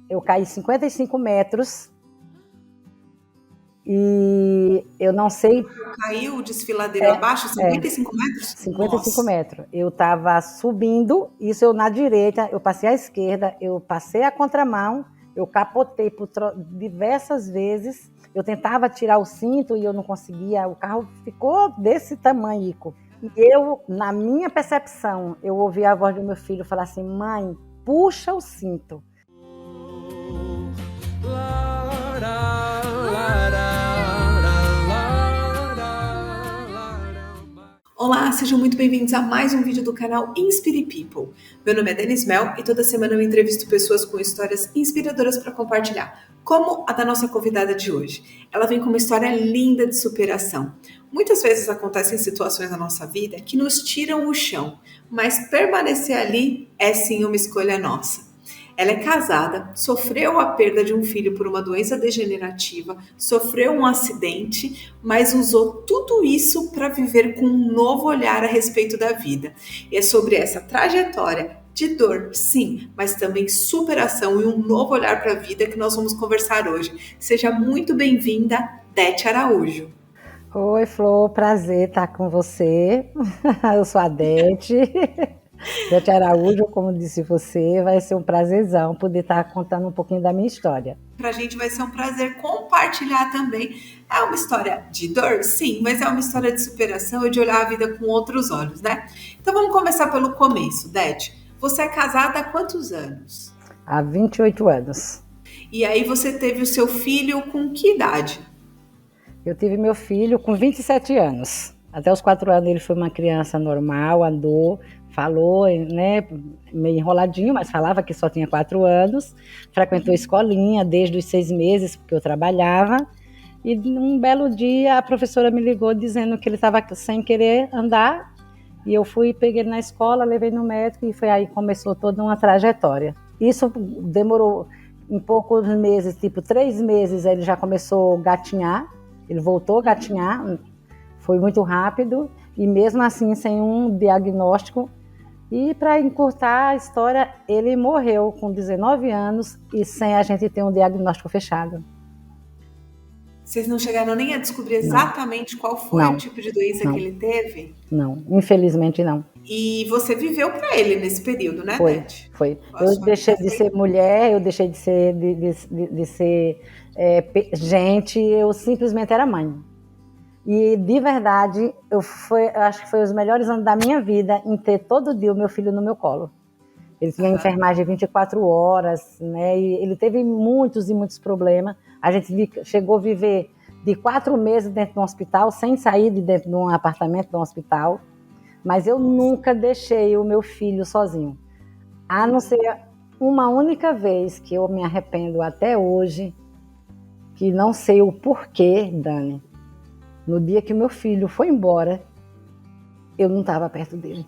eu caí 55 metros e eu não sei... Caiu desfiladeiro abaixo, 55 metros? 55 Nossa. metros. Eu estava subindo, isso eu na direita, eu passei à esquerda, eu passei a contramão, eu capotei diversas vezes, eu tentava tirar o cinto e eu não conseguia, o carro ficou desse tamanho. E eu, na minha percepção, eu ouvi a voz do meu filho falar assim: mãe, puxa o cinto. Olá, sejam muito bem-vindos a mais um vídeo do canal Inspire People. Meu nome é Denise Mel e toda semana eu entrevisto pessoas com histórias inspiradoras para compartilhar, como a da nossa convidada de hoje. Ela vem com uma história linda de superação. Muitas vezes acontecem situações na nossa vida que nos tiram o chão, mas permanecer ali é sim uma escolha nossa. Ela é casada, sofreu a perda de um filho por uma doença degenerativa, sofreu um acidente, mas usou tudo isso para viver com um novo olhar a respeito da vida. E é sobre essa trajetória de dor, sim, mas também superação e um novo olhar para a vida que nós vamos conversar hoje. Seja muito bem-vinda, Dete Araújo. Oi, Flor, prazer estar com você. Eu sou a Dete. Dete Araújo, como disse você, vai ser um prazerzão poder estar contando um pouquinho da minha história. Pra gente vai ser um prazer compartilhar também. É uma história de dor, sim, mas é uma história de superação e de olhar a vida com outros olhos, né? Então vamos começar pelo começo, Dete. Você é casada há quantos anos? Há 28 anos. E aí você teve o seu filho com que idade? Eu tive meu filho com 27 anos. Até os 4 anos ele foi uma criança normal, andou, falou, né, meio enroladinho, mas falava que só tinha 4 anos. Frequentou escolinha desde os 6 meses, porque eu trabalhava. E um belo dia a professora me ligou dizendo que ele estava sem querer andar. E eu fui, peguei ele na escola, levei no médico e foi aí que começou toda uma trajetória. Isso demorou em poucos meses, tipo 3 meses, ele já começou a gatinhar. Ele voltou a gatinhar, foi muito rápido e mesmo assim sem um diagnóstico. E para encurtar a história, ele morreu com 19 anos e sem a gente ter um diagnóstico fechado. Vocês não chegaram nem a descobrir exatamente qual foi o tipo de doença que ele teve? Não, infelizmente não. E você viveu para ele nesse período, né, Dete? Foi. Eu deixei de ser mulher, eu deixei de ser, gente, eu simplesmente era mãe. E, de verdade, eu acho que foi os melhores anos da minha vida em ter todo dia o meu filho no meu colo. Ele tinha enfermagem 24 horas, né? E ele teve muitos e muitos problemas. A gente chegou a viver de 4 meses dentro de um hospital, sem sair de dentro de um apartamento de um hospital. Mas eu nunca deixei o meu filho sozinho. A não ser uma única vez que eu me arrependo até hoje, que não sei o porquê, Dani. No dia que meu filho foi embora, eu não estava perto dele.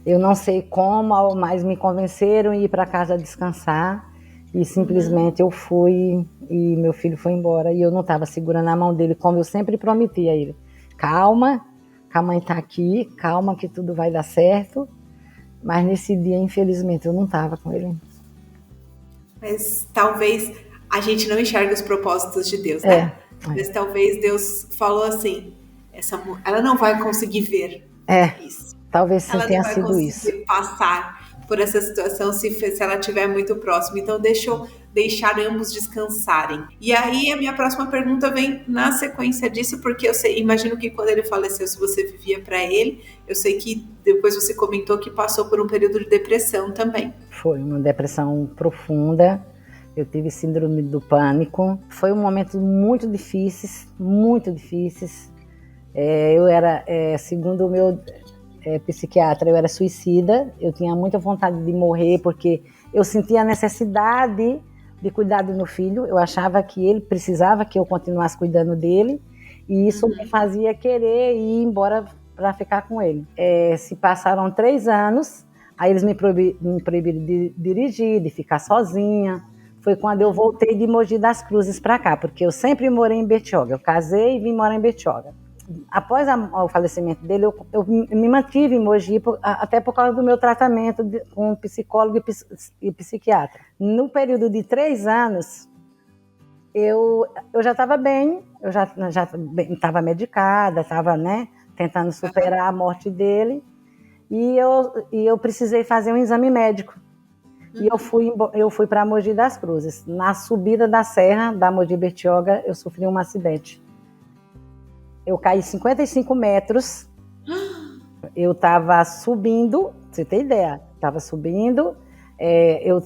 Eu não sei como, mas me convenceram a ir para casa descansar e simplesmente eu fui e meu filho foi embora e eu não estava segurando a mão dele como eu sempre prometi a ele. Calma, a mãe está aqui, calma que tudo vai dar certo. Mas nesse dia, infelizmente, eu não estava com ele. Mas talvez a gente não enxergue os propósitos de Deus, né? Mas talvez Deus falou assim, ela não vai conseguir ver isso. Talvez sim, tenha sido isso. Ela não vai conseguir passar por essa situação se ela estiver muito próxima. Então, deixar ambos descansarem. E aí, a minha próxima pergunta vem na sequência disso, porque eu imagino que quando ele faleceu, se você vivia para ele, eu sei que depois você comentou que passou por um período de depressão também. Foi uma depressão profunda. Eu tive síndrome do pânico. Foi um momento muito difícil, muito difícil. Eu era, segundo o meu psiquiatra, eu era suicida. Eu tinha muita vontade de morrer porque eu sentia a necessidade de cuidar do meu filho. Eu achava que ele precisava que eu continuasse cuidando dele e isso me fazia querer ir embora para ficar com ele. Se passaram 3 anos, aí eles me proibiram de dirigir, de ficar sozinha. Foi quando eu voltei de Mogi das Cruzes para cá, porque eu sempre morei em Bertioga. Eu casei e vim morar em Bertioga. após o falecimento dele, eu me mantive em Mogi, até por causa do meu tratamento com psicólogo e psiquiatra. No período de 3 anos, eu já estava bem, eu já estava medicada, estava, né, tentando superar a morte dele, e eu precisei fazer um exame médico. E eu fui para Mogi das Cruzes. Na subida da serra da Mogi Bertioga, eu sofri um acidente. Eu caí 55 metros, eu estava subindo, pra você ter ideia, estava subindo, eu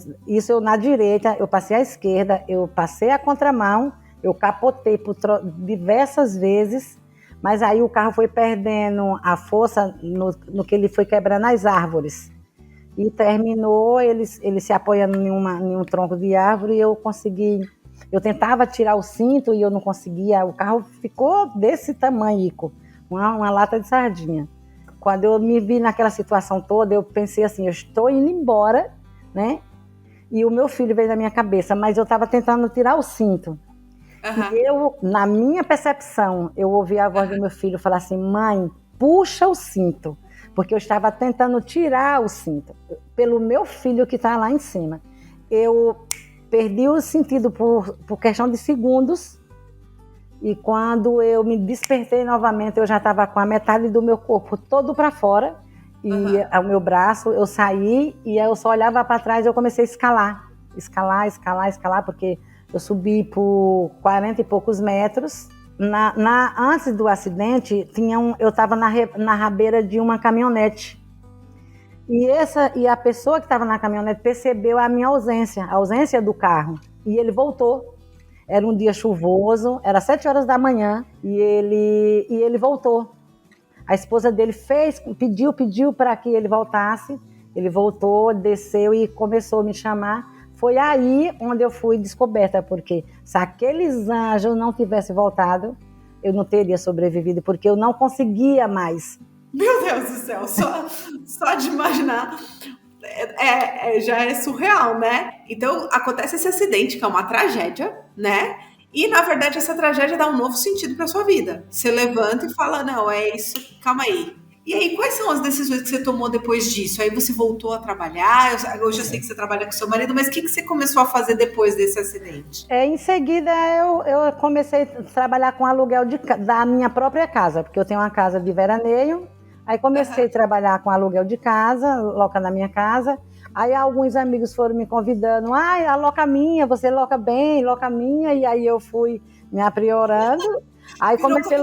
na direita, eu passei à esquerda, eu passei a contramão, eu capotei diversas vezes, mas aí o carro foi perdendo a força no que ele foi quebrando as árvores. E terminou ele se apoiando em um tronco de árvore e eu tentava tirar o cinto e eu não conseguia, o carro ficou desse tamanho, uma lata de sardinha. Quando eu me vi naquela situação toda, eu pensei assim, eu estou indo embora, né? E o meu filho veio na minha cabeça, mas eu estava tentando tirar o cinto. E na minha percepção, eu ouvi a voz do meu filho falar assim, mãe, puxa o cinto. Porque eu estava tentando tirar o cinto, pelo meu filho que está lá em cima. Eu perdi o sentido por questão de segundos, e quando eu me despertei novamente, eu já estava com a metade do meu corpo todo para fora, e o meu braço, eu saí, e eu só olhava para trás e eu comecei a escalar, porque eu subi por 40 e poucos metros. Antes do acidente, eu estava na rabeira de uma caminhonete. E a pessoa que estava na caminhonete percebeu a minha ausência, a ausência do carro. E ele voltou. Era um dia chuvoso, era 7 horas da manhã, e ele voltou. A esposa dele pediu para que ele voltasse. Ele voltou, desceu e começou a me chamar. Foi aí onde eu fui descoberta, porque se aqueles anjos não tivessem voltado, eu não teria sobrevivido, porque eu não conseguia mais. Meu Deus do céu, só de imaginar já é surreal, né? Então acontece esse acidente, que é uma tragédia, né? E na verdade essa tragédia dá um novo sentido para sua vida. Você levanta e fala, não, é isso, calma aí. E aí, quais são as decisões que você tomou depois disso? Aí você voltou a trabalhar? Hoje eu sei que você trabalha com seu marido, mas o que você começou a fazer depois desse acidente? Em seguida, eu comecei a trabalhar com aluguel da minha própria casa, porque eu tenho uma casa de veraneio. Aí comecei a trabalhar com aluguel de casa, loca na minha casa. Aí alguns amigos foram me convidando, aloca a minha, você loca bem, loca a minha. E aí eu fui me aprimorando. Aí comecei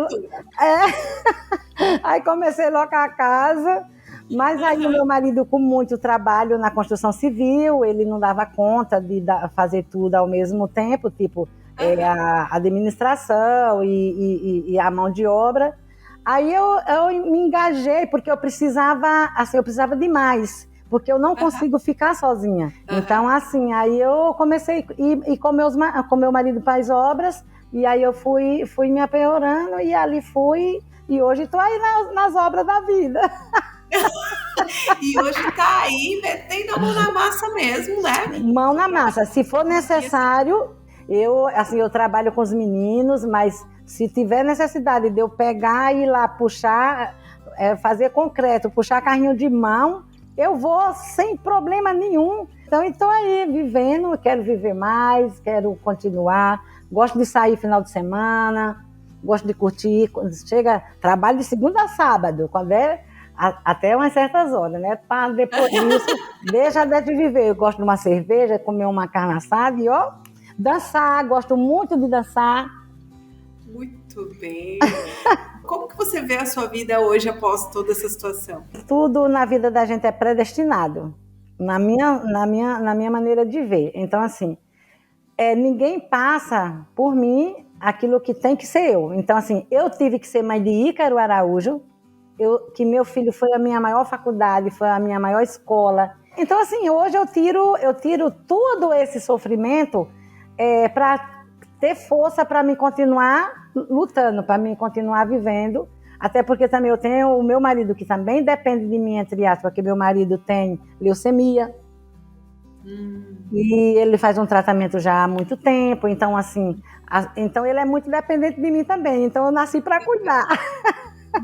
a locar a casa, mas aí o meu marido, com muito trabalho na construção civil, ele não dava conta de fazer tudo ao mesmo tempo, tipo a administração e a mão de obra. Aí eu me engajei, porque eu precisava demais, porque eu não consigo ficar sozinha. Então, assim, aí eu comecei a ir com meu marido para as obras. E aí eu fui me aprimorando e ali fui, e hoje estou aí nas obras da vida. E hoje está aí metendo a mão na massa mesmo, né? Mão na massa. Se for necessário, eu trabalho com os meninos, mas se tiver necessidade de eu pegar e ir lá puxar, fazer concreto, puxar carrinho de mão, eu vou sem problema nenhum. Então, estou aí vivendo, quero viver mais, quero continuar. Gosto de sair final de semana, gosto de curtir. Quando chega, trabalho de segunda a sábado, quando até umas certas horas, né? Para depois disso, deixa de viver. Eu gosto de uma cerveja, comer uma carne assada e dançar. Gosto muito de dançar. Muito bem. Como que você vê a sua vida hoje após toda essa situação? Tudo na vida da gente é predestinado, na minha maneira de ver. Então, assim, ninguém passa por mim aquilo que tem que ser eu. Então, assim, eu tive que ser mãe de Ícaro Araújo, que meu filho foi a minha maior faculdade, foi a minha maior escola. Então, assim, hoje eu tiro todo esse sofrimento para ter força para me continuar lutando, para me continuar vivendo. Até porque também eu tenho o meu marido, que também depende de mim, entre aspas, porque meu marido tem leucemia. E ele faz um tratamento já há muito tempo, então assim, então ele é muito dependente de mim também, então eu nasci para cuidar.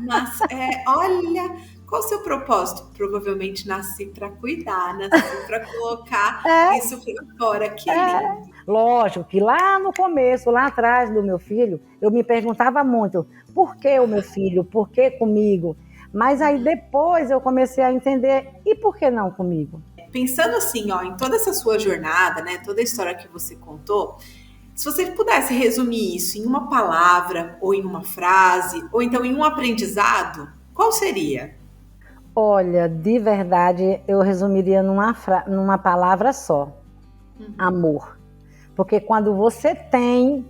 Mas, olha, qual o seu propósito? Provavelmente nasci para cuidar, nasci para colocar isso para fora. Que lindo. Lógico que lá no começo, lá atrás do meu filho, eu me perguntava muito, por que o meu filho? Por que comigo? Mas aí depois eu comecei a entender, e por que não comigo? Pensando assim, ó, em toda essa sua jornada, né, toda a história que você contou, se você pudesse resumir isso em uma palavra, ou em uma frase, ou então em um aprendizado, qual seria? Olha, de verdade, eu resumiria numa palavra só: amor. Porque quando você tem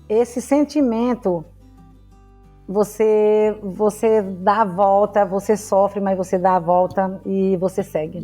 esse sentimento, você dá a volta, você sofre, mas você dá a volta e você segue.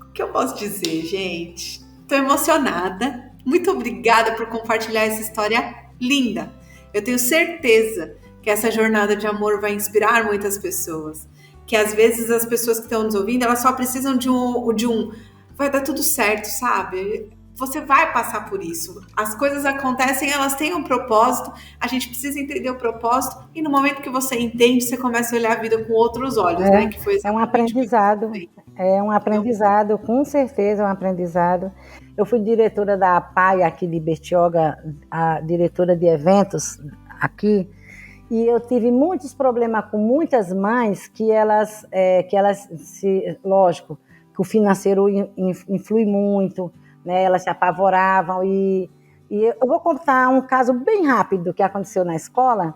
O que eu posso dizer, gente? Estou emocionada. Muito obrigada por compartilhar essa história linda. Eu tenho certeza que essa jornada de amor vai inspirar muitas pessoas. Que às vezes as pessoas que estão nos ouvindo, elas só precisam de um vai dar tudo certo, sabe? Você vai passar por isso. As coisas acontecem, elas têm um propósito. A gente precisa entender o propósito e no momento que você entende, você começa a olhar a vida com outros olhos, né? Que foi É um exatamente o que aprendizado. você fez. É um aprendizado, com certeza é um aprendizado. Eu fui diretora da APAI aqui de Bertioga, a diretora de eventos aqui, e eu tive muitos problemas com muitas mães que elas lógico, que o financeiro influi muito, né? Elas se apavoravam e eu vou contar um caso bem rápido que aconteceu na escola.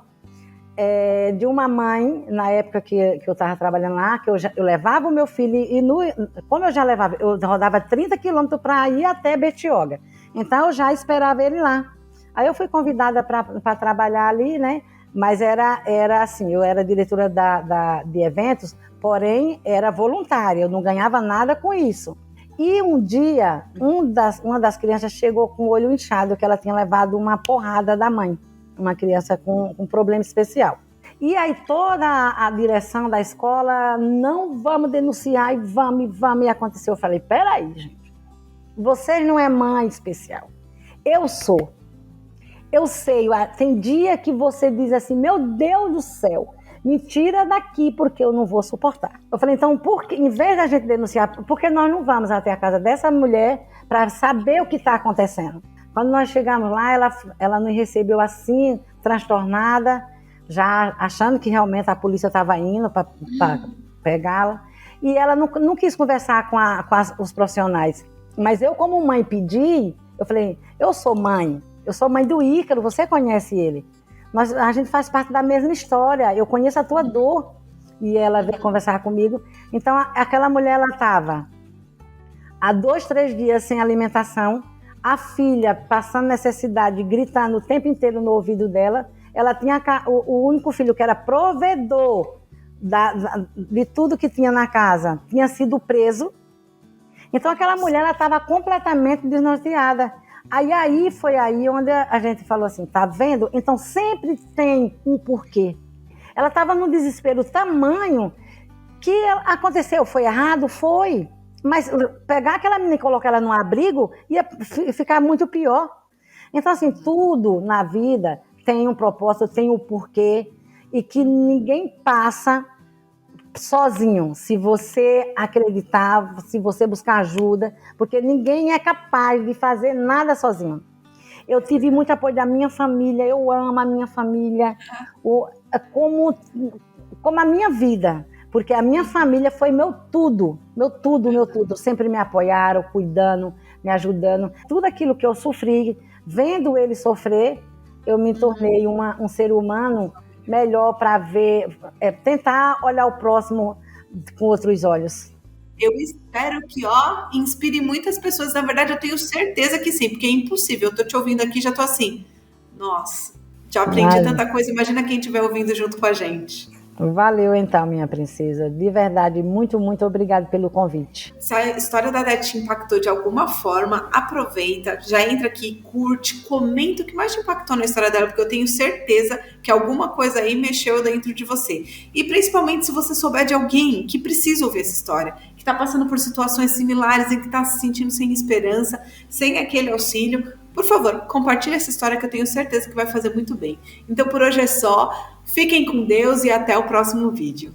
De uma mãe, na época que eu estava trabalhando lá, que eu levava o meu filho, como eu já levava, eu rodava 30 quilômetros para ir até Bertioga. Então eu já esperava ele lá. Aí eu fui convidada para trabalhar ali, né? Mas era assim, eu era diretora de eventos, porém era voluntária, eu não ganhava nada com isso. E um dia, uma das crianças chegou com o olho inchado, que ela tinha levado uma porrada da mãe. Uma criança com um problema especial. E aí toda a direção da escola, não vamos denunciar, e vamos, e aconteceu. Eu falei, peraí, gente, vocês não é mãe especial, eu sou. Eu sei, tem dia que você diz assim, meu Deus do céu, me tira daqui porque eu não vou suportar. Eu falei, então, em vez da gente denunciar, por que nós não vamos até a casa dessa mulher para saber o que está acontecendo? Quando nós chegamos lá, ela nos recebeu assim, transtornada, já achando que realmente a polícia estava indo para pegá-la. E ela não quis conversar com os profissionais. Mas eu, como mãe, pedi, eu falei, eu sou mãe do Ícaro, você conhece ele. A gente faz parte da mesma história, eu conheço a tua dor. E ela veio conversar comigo. Então, aquela mulher, ela estava há 2, 3 dias sem alimentação, a filha passando necessidade, gritando o tempo inteiro no ouvido dela. Ela tinha o único filho que era provedor de tudo que tinha na casa, tinha sido preso. Então aquela mulher estava completamente desnorteada. Aí foi aí onde a gente falou assim, tá vendo? Então sempre tem um porquê. Ela estava num desespero tamanho que aconteceu, foi errado? Foi. Mas pegar aquela menina e colocar ela num abrigo ia ficar muito pior. Então, assim, tudo na vida tem um propósito, tem um porquê, e que ninguém passa sozinho, se você acreditar, se você buscar ajuda, porque ninguém é capaz de fazer nada sozinho. Eu tive muito apoio da minha família, eu amo a minha família, como a minha vida. Porque a minha família foi meu tudo. Sempre me apoiaram, cuidando, me ajudando. Tudo aquilo que eu sofri, vendo ele sofrer, eu me tornei um ser humano melhor para ver, tentar olhar o próximo com outros olhos. Eu espero que, inspire muitas pessoas. Na verdade, eu tenho certeza que sim, porque é impossível. Eu tô te ouvindo aqui, já tô assim, nossa, já aprendi tanta coisa. Imagina quem estiver ouvindo junto com a gente. Valeu então, minha princesa. De verdade, muito, muito obrigado pelo convite. Se a história da Dete te impactou de alguma forma, aproveita, já entra aqui, curte, comenta o que mais te impactou na história dela, porque eu tenho certeza que alguma coisa aí mexeu dentro de você. E principalmente se você souber de alguém que precisa ouvir essa história, que está passando por situações similares e que está se sentindo sem esperança, sem aquele auxílio, por favor, compartilhe essa história que eu tenho certeza que vai fazer muito bem. Então por hoje é só, fiquem com Deus e até o próximo vídeo.